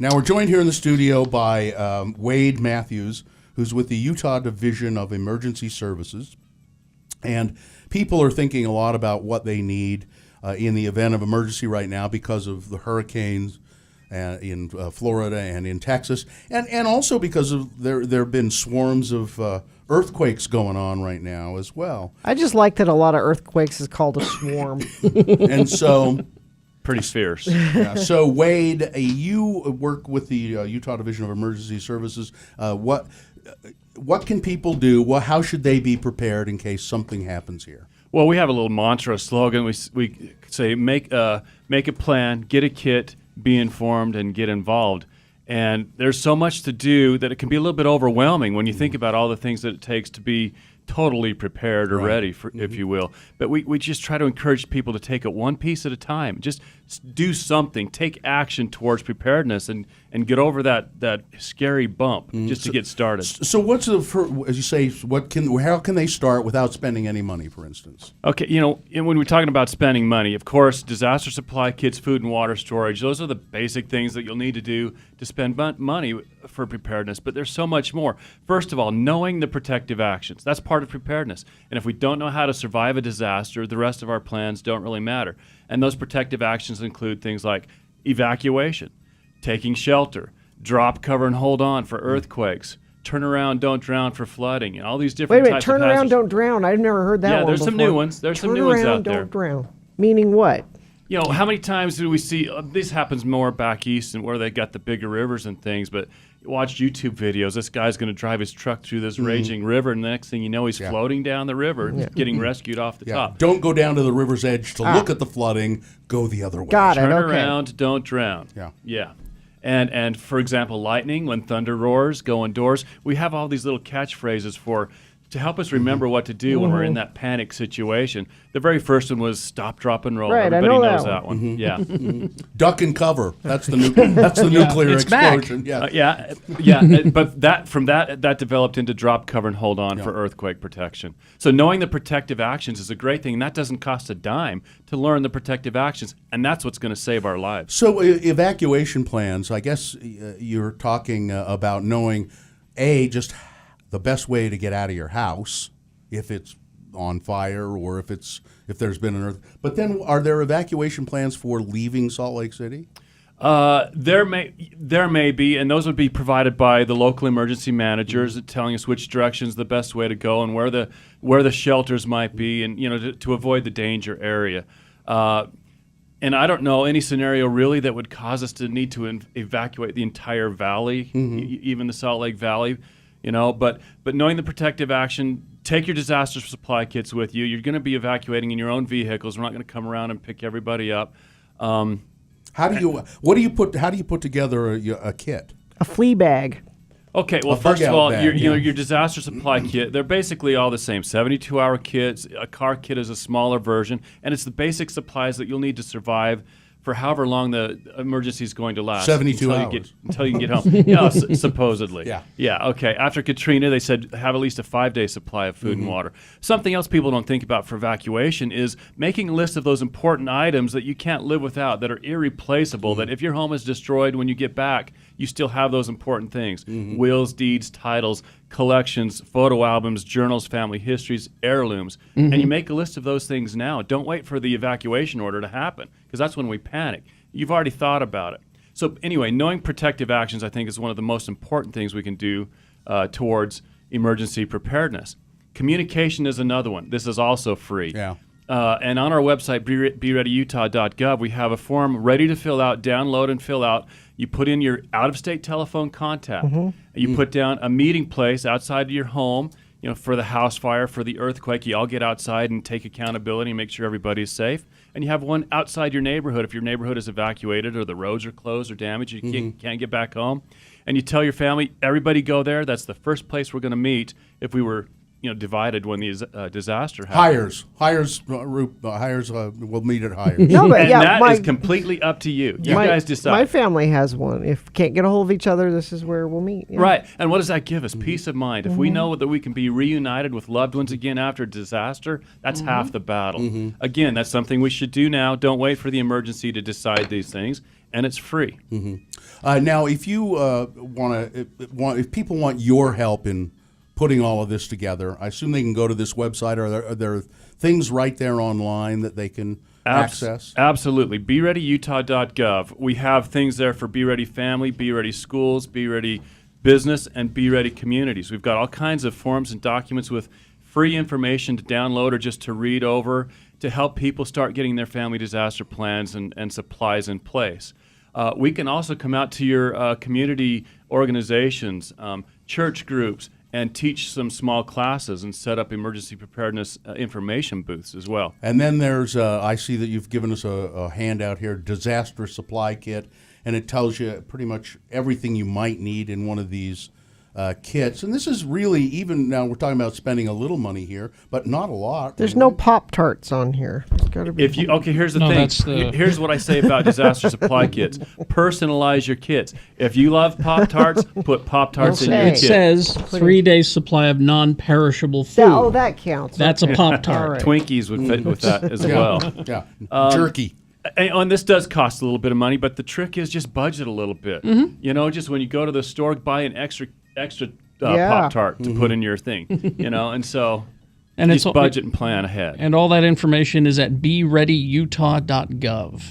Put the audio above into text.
Now we're joined here in the studio by Wade Mathews, who's with the Utah Division of Emergency Services. And people are thinking a lot about what they need in the event of emergency right now because of the hurricanes in Florida and in Texas, and also because of there have been swarms of earthquakes going on right now as well. I just like that a lot of earthquakes is called a swarm. And so... Pretty fierce. Yeah. So, Wade, you work with the Utah Division of Emergency Services. What can people do? Well, how should they be prepared in case something happens here? Well, we have a little mantra, a slogan. We say make a plan, get a kit, be informed, and get involved. And there's so much to do that it can be a little bit overwhelming when you think about all the things that it takes to be totally prepared or ready, for, if you will. But we just try to encourage people to take it one piece at a time. Just do something. Take action towards preparedness and get over that scary bump just to get started. So what's as you say, how can they start without spending any money, for instance? Okay, and when we're talking about spending money, of course, disaster supply kits, food and water storage, those are the basic things that you'll need to do to spend money for preparedness. But there's so much more. First of all, knowing the protective actions. That's part of preparedness. And if we don't know how to survive a disaster, the rest of our plans don't really matter. And those protective actions include things like evacuation, taking shelter, drop, cover, and hold on for earthquakes, turn around, don't drown for flooding, and all these different types of turn around, don't drown. I've never heard that one Yeah, there's some new ones. There's some new ones out there. Turn around, don't drown. Meaning what? How many times do we see, this happens more back east and where they got the bigger rivers and things, but you watch YouTube videos, this guy's going to drive his truck through this raging river, and the next thing you know, he's floating down the river, getting rescued off the top. Don't go down to the river's edge to look at the flooding. Go the other way. Got it. Turn Okay. around, don't drown. Yeah. And for example, lightning, when thunder roars, go indoors. We have all these little catchphrases to help us remember what to do when we're in that panic situation. The very first one was stop, drop, and roll. Right, Everybody I know knows that that one. Yeah. Duck and cover. That's the nuclear it's explosion. But that developed into drop, cover, and hold on for earthquake protection. So knowing the protective actions is a great thing, and that doesn't cost a dime to learn the protective actions, and that's what's going to save our lives. So evacuation plans, I guess you're talking about knowing, just the best way to get out of your house if it's on fire or if there's been an earth. But then, are there evacuation plans for leaving Salt Lake City? There may be, and those would be provided by the local emergency managers, telling us which direction's the best way to go and where the shelters might be, and to avoid the danger area. And I don't know any scenario really that would cause us to need to evacuate the entire valley, even the Salt Lake Valley. But knowing the protective action, take your disaster supply kits with you. You're going to be evacuating in your own vehicles. We're not going to come around and pick everybody up. How do you put together a kit? A flea bag. Okay, well, first of all, your disaster supply kit, they're basically all the same. 72-hour kits, a car kit is a smaller version, and it's the basic supplies that you'll need to survive for however long the emergency is going to last. 72 hours. Until you can get home. Supposedly. Yeah, okay. After Katrina, they said have at least a 5-day supply of food and water. Something else people don't think about for evacuation is making a list of those important items that you can't live without, that are irreplaceable, that if your home is destroyed when you get back, you still have those important things. Wills, deeds, titles, collections, photo albums, journals, family histories, heirlooms. And you make a list of those things now. Don't wait for the evacuation order to happen, because that's when we panic. You've already thought about it. So anyway, knowing protective actions, I think, is one of the most important things we can do towards emergency preparedness. Communication is another one. This is also free. Yeah. And on our website, bereadyutah.gov, we have a form ready to fill out, download and fill out. You put in your out-of-state telephone contact. You put down a meeting place outside of your home, for the house fire, for the earthquake. You all get outside and take accountability and make sure everybody's safe. And you have one outside your neighborhood if your neighborhood is evacuated or the roads are closed or damaged, you can't get back home. And you tell your family, everybody go there. That's the first place we're going to meet if we were divided when the disaster happened. Hires will meet at Hires. No, but that is completely up to you. You guys decide. My family has one. If can't get a hold of each other, this is where we'll meet. Right. And what does that give us? Peace of mind. If we know that we can be reunited with loved ones again after a disaster, that's half the battle. Again, that's something we should do now. Don't wait for the emergency to decide these things. and it's free. Now, if you if people want your help in putting all of this together, I assume they can go to this website. Are there things right there online that they can access? Absolutely. BeReadyUtah.gov. We have things there for Be Ready Family, Be Ready Schools, Be Ready Business, and Be Ready Communities. We've got all kinds of forms and documents with free information to download or just to read over to help people start getting their family disaster plans and supplies in place. We can also come out to your community organizations, church groups, and teach some small classes and set up emergency preparedness information booths as well. And then there's, I see that you've given us a handout here, disaster supply kit, and it tells you pretty much everything you might need in one of these kits. And this is really, even now we're talking about spending a little money here, but not a lot. There's no Pop-Tarts on here. It's got to be. Here's the thing. Here's what I say about disaster supply kits. Personalize your kits. If you love Pop-Tarts, put Pop-Tarts in your Okay. kit. It says 3 days supply of non-perishable food. that counts. That's Okay. a Pop-Tart. All right. Twinkies would fit with that as well. Yeah, jerky. And this does cost a little bit of money, but the trick is just budget a little bit. You know, just when you go to the store, buy an extra Yeah. Pop-Tart to put in your thing. You know, and so And just it's budget and plan ahead. And all that information is at BeReadyUtah.gov.